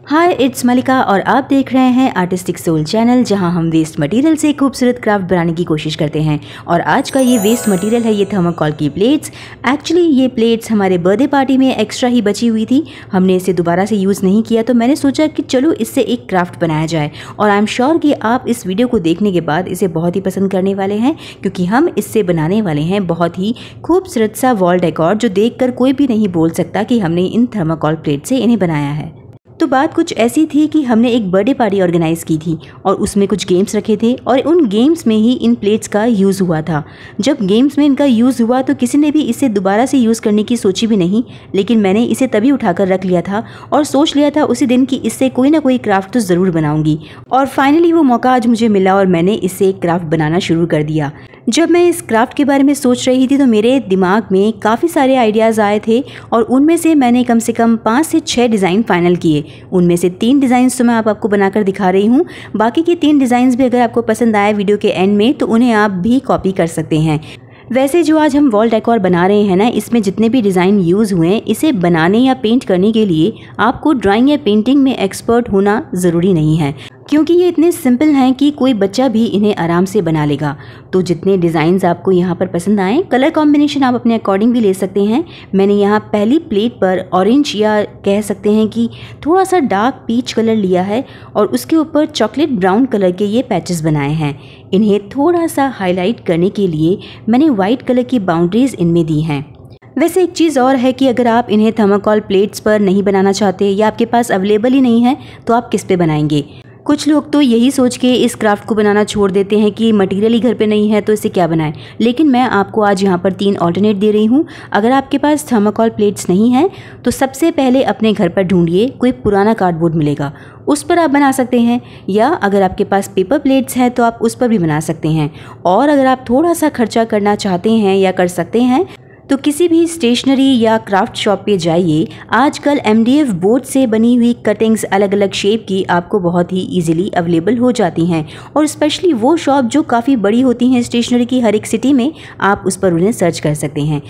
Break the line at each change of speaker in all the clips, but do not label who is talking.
हाय, it's मलिका और आप देख रहे हैं आर्टिस्टिक सोल चैनल, जहां हम वेस्ट मटेरियल से खूबसूरत क्राफ्ट बनाने की कोशिश करते हैं। और आज का ये वेस्ट मटेरियल है ये थर्माकोल की प्लेट्स। एक्चुअली ये प्लेट्स हमारे बर्थडे पार्टी में एक्स्ट्रा ही बची हुई थी, हमने इसे दोबारा से यूज़ नहीं किया, तो मैंने सोचा कि चलो इससे एक क्राफ्ट बनाया जाए। और आई एम श्योर कि आप इस वीडियो को देखने के बाद इसे बहुत ही पसंद करने वाले हैं, क्योंकि हम इससे बनाने वाले हैं बहुत ही खूबसूरत सा वॉल डेकोर, जो देखकर कोई भी नहीं बोल सकता कि हमने इन थर्माकोल प्लेट से इन्हें बनाया है। तो बात कुछ ऐसी थी कि हमने एक बर्थडे पार्टी ऑर्गेनाइज की थी और उसमें कुछ गेम्स रखे थे और उन गेम्स में ही इन प्लेट्स का यूज़ हुआ था। जब गेम्स में इनका यूज़ हुआ तो किसी ने भी इसे दोबारा से यूज़ करने की सोची भी नहीं, लेकिन मैंने इसे तभी उठाकर रख लिया था और सोच लिया था उसी दिन कि इससे कोई ना कोई क्राफ्ट तो ज़रूर बनाऊंगी। और फाइनली वो मौका आज मुझे मिला और मैंने इससे एक क्राफ्ट बनाना शुरू कर दिया। जब मैं इस क्राफ्ट के बारे में सोच रही थी तो मेरे दिमाग में काफ़ी सारे आइडियाज़ आए थे और उनमें से मैंने कम से कम 5 से 6 डिज़ाइन फाइनल किए। उनमें से 3 डिज़ाइंस तो मैं आपको बनाकर दिखा रही हूँ, बाकी के 3 डिज़ाइंस भी अगर आपको पसंद आए वीडियो के एंड में तो उन्हें आप भी कॉपी कर सकते हैं। वैसे जो आज हम वॉल डेकोर बना रहे हैं ना, इसमें जितने भी डिज़ाइन यूज़ हुए हैं, इसे बनाने या पेंट करने के लिए आपको ड्राइंग या पेंटिंग में एक्सपर्ट होना ज़रूरी नहीं है, क्योंकि ये इतने सिंपल हैं कि कोई बच्चा भी इन्हें आराम से बना लेगा। तो जितने डिज़ाइंस आपको यहाँ पर पसंद आएँ, कलर कॉम्बिनेशन आप अपने अकॉर्डिंग भी ले सकते हैं। मैंने यहाँ पहली प्लेट पर ऑरेंज या कह सकते हैं कि थोड़ा सा डार्क पीच कलर लिया है और उसके ऊपर चॉकलेट ब्राउन कलर के ये पैचेस बनाए हैं। इन्हें थोड़ा सा हाईलाइट करने के लिए मैंने वाइट कलर की बाउंड्रीज इनमें दी हैं। वैसे एक चीज़ और है कि अगर आप इन्हें थर्माकोल प्लेट्स पर नहीं बनाना चाहते या आपके पास अवेलेबल ही नहीं है तो आप किस पे बनाएंगे। कुछ लोग तो यही सोच के इस क्राफ्ट को बनाना छोड़ देते हैं कि मटेरियल ही घर पे नहीं है तो इसे क्या बनाएं, लेकिन मैं आपको आज यहाँ पर 3 ऑल्टरनेट दे रही हूँ। अगर आपके पास थर्माकोल प्लेट्स नहीं हैं तो सबसे पहले अपने घर पर ढूंढिए, कोई पुराना कार्डबोर्ड मिलेगा, उस पर आप बना सकते हैं, या अगर आपके पास पेपर प्लेट्स हैं तो आप उस पर भी बना सकते हैं। और अगर आप थोड़ा सा खर्चा करना चाहते हैं या कर सकते हैं तो किसी भी स्टेशनरी या क्राफ्ट शॉप पे जाइए। आजकल MDF बोर्ड से बनी हुई कटिंग्स अलग अलग शेप की आपको बहुत ही इजीली अवेलेबल हो जाती हैं, और स्पेशली वो शॉप जो काफ़ी बड़ी होती हैं स्टेशनरी की हर एक सिटी में, आप उस पर उन्हें सर्च कर सकते हैं।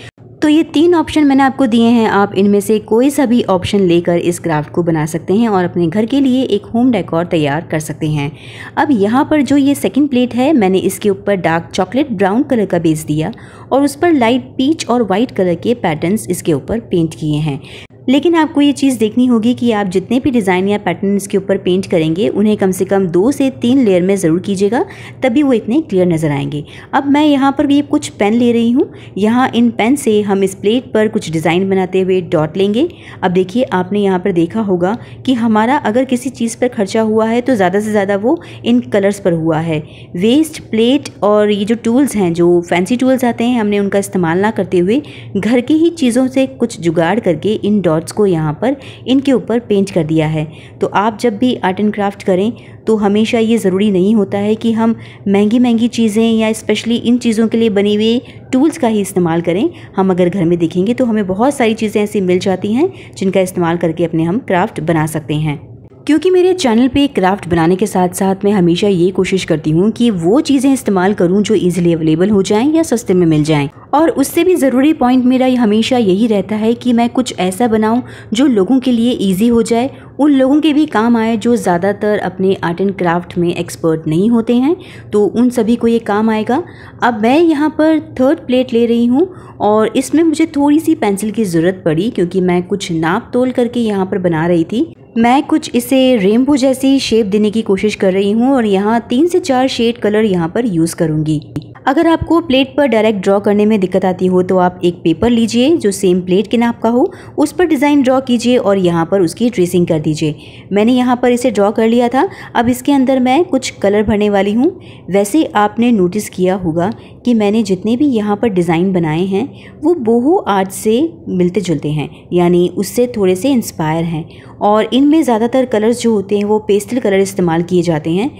तो ये 3 ऑप्शन मैंने आपको दिए हैं, आप इनमें से कोई सा भी ऑप्शन लेकर इस क्राफ्ट को बना सकते हैं और अपने घर के लिए एक होम डेकोर तैयार कर सकते हैं। अब यहाँ पर जो ये सेकंड प्लेट है, मैंने इसके ऊपर डार्क चॉकलेट ब्राउन कलर का बेस दिया और उस पर लाइट पीच और वाइट कलर के पैटर्न्स इसके ऊपर पेंट किए हैं। लेकिन आपको ये चीज़ देखनी होगी कि आप जितने भी डिज़ाइन या पैटर्न इसके ऊपर पेंट करेंगे उन्हें कम से कम 2 से 3 लेयर में ज़रूर कीजिएगा, तभी वो इतने क्लियर नज़र आएंगे। अब मैं यहाँ पर ये कुछ पेन ले रही हूँ। यहाँ इन पेन से हम इस प्लेट पर कुछ डिज़ाइन बनाते हुए डॉट लेंगे। अब देखिए, आपने यहाँ पर देखा होगा कि हमारा अगर किसी चीज़ पर खर्चा हुआ है तो ज़्यादा से ज़्यादा वो इन कलर्स पर हुआ है। वेस्ट प्लेट और ये जो टूल्स हैं, जो फैंसी टूल्स आते हैं, हमने उनका इस्तेमाल ना करते हुए घर की ही चीज़ों से कुछ जुगाड़ करके इन डॉट्स को यहाँ पर इनके ऊपर पेंट कर दिया है। तो आप जब भी आर्ट एंड क्राफ्ट करें तो हमेशा ये ज़रूरी नहीं होता है कि हम महंगी चीज़ें या स्पेशली इन चीज़ों के लिए बनी हुई टूल्स का ही इस्तेमाल करें। हम अगर घर में देखेंगे तो हमें बहुत सारी चीज़ें ऐसी मिल जाती हैं जिनका इस्तेमाल करके अपने हम क्राफ्ट बना सकते हैं। क्योंकि मेरे चैनल पे क्राफ्ट बनाने के साथ साथ मैं हमेशा ये कोशिश करती हूँ कि वो चीज़ें इस्तेमाल करूँ जो इजीली अवेलेबल हो जाएं या सस्ते में मिल जाएं। और उससे भी ज़रूरी पॉइंट मेरा हमेशा यही रहता है कि मैं कुछ ऐसा बनाऊँ जो लोगों के लिए ईजी हो जाए, उन लोगों के भी काम आए जो ज़्यादातर अपने आर्ट एंड क्राफ्ट में एक्सपर्ट नहीं होते हैं, तो उन सभी को ये काम आएगा। अब मैं यहाँ पर 3rd प्लेट ले रही हूँ और इसमें मुझे थोड़ी सी पेंसिल की ज़रूरत पड़ी, क्योंकि मैं कुछ नाप तोल करके यहाँ पर बना रही थी। मैं कुछ इसे रेनबो जैसी शेप देने की कोशिश कर रही हूँ और यहाँ 3 से 4 शेड कलर यहाँ पर यूज़ करूँगी। अगर आपको प्लेट पर डायरेक्ट ड्रॉ करने में दिक्कत आती हो तो आप एक पेपर लीजिए जो सेम प्लेट के नाप का हो, उस पर डिज़ाइन ड्रॉ कीजिए और यहाँ पर उसकी ट्रेसिंग कर दीजिए। मैंने यहाँ पर इसे ड्रॉ कर लिया था। अब इसके अंदर मैं कुछ कलर भरने वाली हूँ। वैसे आपने नोटिस किया होगा कि मैंने जितने भी यहाँ पर डिज़ाइन बनाए हैं वो बोहो आर्ट से मिलते जुलते हैं, यानी उससे थोड़े से इंस्पायर हैं, और इनमें ज़्यादातर कलर्स जो होते हैं वो पेस्टल कलर इस्तेमाल किए जाते हैं।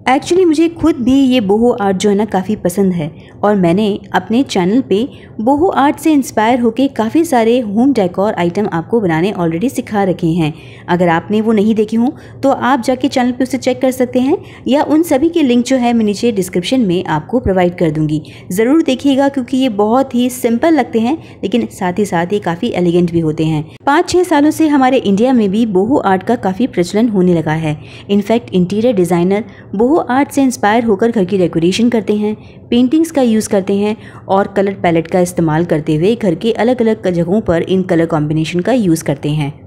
एक्चुअली मुझे खुद भी ये बोहो आर्ट जो है ना काफ़ी पसंद है और मैंने अपने चैनल पे बोहो आर्ट से इंस्पायर होके काफ़ी सारे होम डेकोर आइटम आपको बनाने ऑलरेडी सिखा रखे हैं। अगर आपने वो नहीं देखे हों तो आप जाके चैनल पे उसे चेक कर सकते हैं या उन सभी के लिंक जो है मैं नीचे डिस्क्रिप्शन में आपको प्रोवाइड कर दूँगी। ज़रूर देखिएगा क्योंकि ये बहुत ही सिंपल लगते हैं लेकिन साथ ही साथ ये काफ़ी एलिगेंट भी होते हैं। 5-6 सालों से हमारे इंडिया में भी बोहो आर्ट का काफ़ी प्रचलन होने लगा है। इनफैक्ट इंटीरियर डिज़ाइनर बोहो आर्ट से इंस्पायर होकर घर की डेकोरेशन करते हैं, पेंटिंग्स का यूज़ करते हैं और कलर पैलेट का इस्तेमाल करते हुए घर के अलग अलग जगहों पर इन कलर कॉम्बिनेशन का यूज़ करते हैं।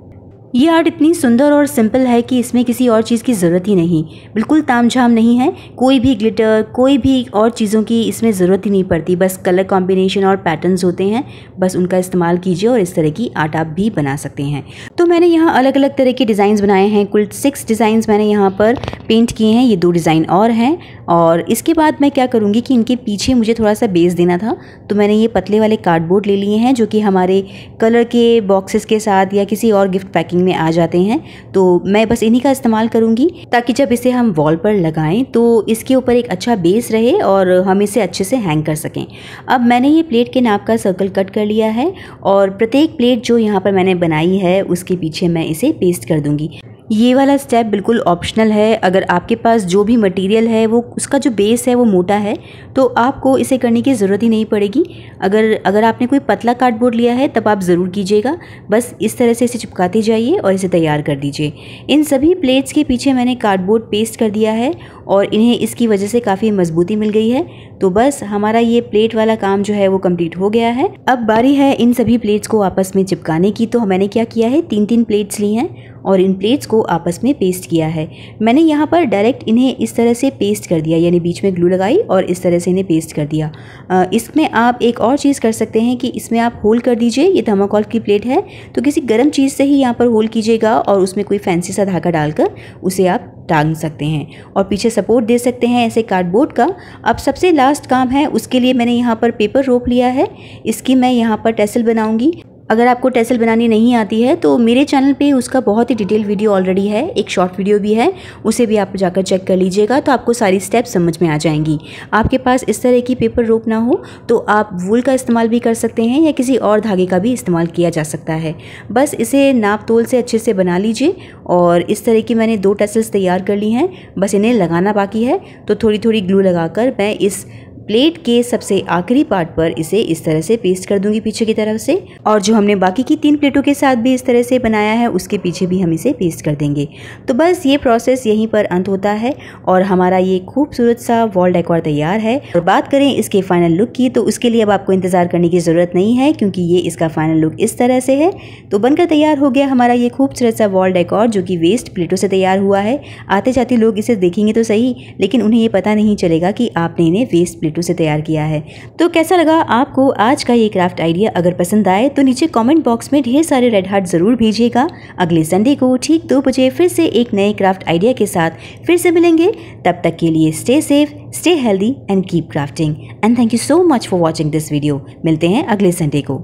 ये आर्ट इतनी सुंदर और सिंपल है कि इसमें किसी और चीज़ की ज़रूरत ही नहीं, बिल्कुल तामझाम नहीं है, कोई भी ग्लिटर कोई भी और चीज़ों की इसमें ज़रूरत ही नहीं पड़ती। बस कलर कॉम्बिनेशन और पैटर्न्स होते हैं, बस उनका इस्तेमाल कीजिए और इस तरह की आर्ट आप भी बना सकते हैं। तो मैंने यहाँ अलग अलग तरह के डिज़ाइंस बनाए हैं, कुल 6 डिज़ाइंस मैंने यहाँ पर पेंट किए हैं। ये 2 डिज़ाइन और हैं और इसके बाद मैं क्या करूँगी कि इनके पीछे मुझे थोड़ा सा बेस देना था तो मैंने ये पतले वाले कार्डबोर्ड ले लिए हैं जो कि हमारे कलर के बॉक्सेस के साथ या किसी और गिफ्ट पैकिंग में आ जाते हैं। तो मैं बस इन्हीं का इस्तेमाल करूंगी ताकि जब इसे हम वॉल पर लगाएं तो इसके ऊपर एक अच्छा बेस रहे और हम इसे अच्छे से हैंग कर सकें। अब मैंने ये प्लेट के नाप का सर्कल कट कर लिया है और प्रत्येक प्लेट जो यहाँ पर मैंने बनाई है उसके पीछे मैं इसे पेस्ट कर दूंगी। ये वाला स्टेप बिल्कुल ऑप्शनल है। अगर आपके पास जो भी मटेरियल है वो उसका जो बेस है वो मोटा है तो आपको इसे करने की ज़रूरत ही नहीं पड़ेगी। अगर आपने कोई पतला कार्डबोर्ड लिया है तब आप ज़रूर कीजिएगा। बस इस तरह से इसे चिपकाते जाइए और इसे तैयार कर दीजिए। इन सभी प्लेट्स के पीछे मैंने कार्डबोर्ड पेस्ट कर दिया है और इन्हें इसकी वजह से काफ़ी मजबूती मिल गई है। तो बस हमारा ये प्लेट वाला काम जो है वो कंप्लीट हो गया है। अब बारी है इन सभी प्लेट्स को आपस में चिपकाने की। तो मैंने क्या किया है, 3-3 प्लेट्स ली हैं और इन प्लेट्स को आपस में पेस्ट किया है। मैंने यहाँ पर डायरेक्ट इन्हें इस तरह से पेस्ट कर दिया, यानी बीच में ग्लू लगाई और इस तरह से इन्हें पेस्ट कर दिया। इसमें आप एक और चीज़ कर सकते हैं कि इसमें आप होल कर दीजिए। ये थर्माकोल की प्लेट है तो किसी गर्म चीज़ से ही यहाँ पर होल कीजिएगा और उसमें कोई फैंसी सा धागा डालकर उसे आप टांग सकते हैं और पीछे सपोर्ट दे सकते हैं ऐसे कार्डबोर्ड का। अब सबसे लास्ट काम है, उसके लिए मैंने यहाँ पर पेपर रोप लिया है। इसकी मैं यहाँ पर टेसल बनाऊंगी। अगर आपको टेसल बनानी नहीं आती है तो मेरे चैनल पे उसका बहुत ही डिटेल वीडियो ऑलरेडी है, एक शॉर्ट वीडियो भी है, उसे भी आप जाकर चेक कर लीजिएगा तो आपको सारी स्टेप्स समझ में आ जाएंगी। आपके पास इस तरह की पेपर रोप ना हो तो आप वूल का इस्तेमाल भी कर सकते हैं या किसी और धागे का भी इस्तेमाल किया जा सकता है। बस इसे नाप तोल से अच्छे से बना लीजिए और इस तरह की मैंने 2 टेसल्स तैयार कर ली हैं। बस इन्हें लगाना बाकी है तो थोड़ी थोड़ी ग्लू लगाकर मैं इस प्लेट के सबसे आखिरी पार्ट पर इसे इस तरह से पेस्ट कर दूंगी पीछे की तरफ से, और जो हमने बाकी की 3 प्लेटों के साथ भी इस तरह से बनाया है उसके पीछे भी हम इसे पेस्ट कर देंगे। तो बस ये प्रोसेस यहीं पर अंत होता है और हमारा ये खूबसूरत सा वॉल डेकोर तैयार है। और बात करें इसके फाइनल लुक की तो उसके लिए अब आपको इंतजार करने की ज़रूरत नहीं है क्योंकि ये इसका फाइनल लुक इस तरह से है। तो बनकर तैयार हो गया हमारा ये खूबसूरत सा वॉल डेकोर जो कि वेस्ट प्लेटों से तैयार हुआ है। आते जाते लोग इसे देखेंगे तो सही लेकिन उन्हें ये पता नहीं चलेगा कि आपने इन्हें वेस्ट प्लेटों से तैयार किया है। तो कैसा लगा आपको आज का ये क्राफ्ट आइडिया? अगर पसंद आए तो नीचे कमेंट बॉक्स में ढेर सारे रेड हार्ट जरूर भेजिएगा। अगले संडे को ठीक 2 बजे फिर से एक नए क्राफ्ट आइडिया के साथ फिर से मिलेंगे। तब तक के लिए stay safe, stay healthy and keep crafting and thank you so much for watching this video. मिलते हैं अगले संडे को।